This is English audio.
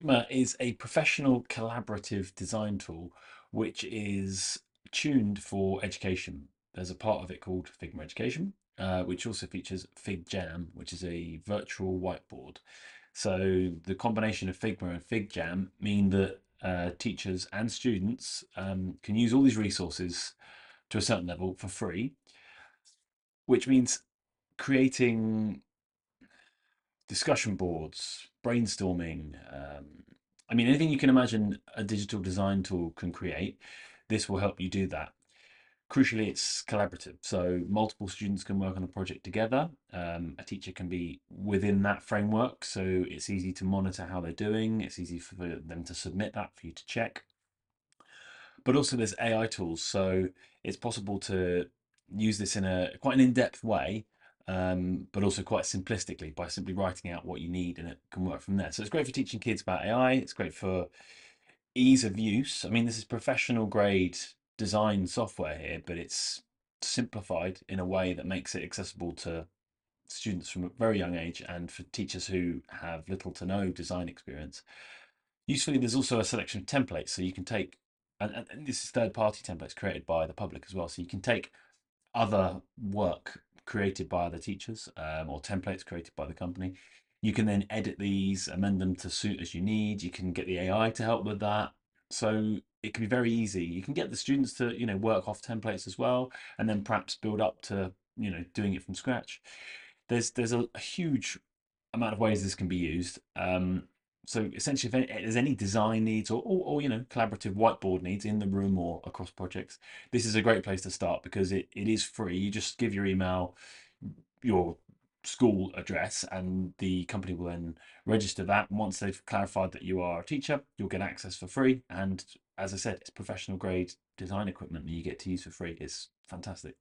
Figma is a professional collaborative design tool which is tuned for education. There's a part of it called Figma Education, which also features FigJam, which is a virtual whiteboard. So the combination of Figma and FigJam mean that teachers and students can use all these resources to a certain level for free, which means creating discussion boards, brainstorming. I mean, anything you can imagine a digital design tool can create, this will help you do that. Crucially, it's collaborative, so multiple students can work on a project together. A teacher can be within that framework, so it's easy to monitor how they're doing. It's easy for them to submit that for you to check. But also there's AI tools, so it's possible to use this in a quite an in-depth way, but also quite simplistically by simply writing out what you need, and it can work from there. So it's great for teaching kids about AI. It's great for ease of use. I mean, this is professional grade design software here, but it's simplified in a way that makes it accessible to students from a very young age and for teachers who have little to no design experience. Usefully, there's also a selection of templates, so you can take, and this is third-party templates created by the public as well. So you can take other work created by other teachers, or templates created by the company. You can then edit these, amend them to suit as you need. You can get the AI to help with that. So it can be very easy. You can get the students to, work off templates as well, and then perhaps build up to, doing it from scratch. There's a huge amount of ways this can be used. So essentially, if there's any design needs or collaborative whiteboard needs in the room or across projects, this is a great place to start because it is free. You just give your email, your school address, and the company will then register that. And once they've clarified that you are a teacher, you'll get access for free. And as I said, it's professional grade design equipment that you get to use for free. It's fantastic.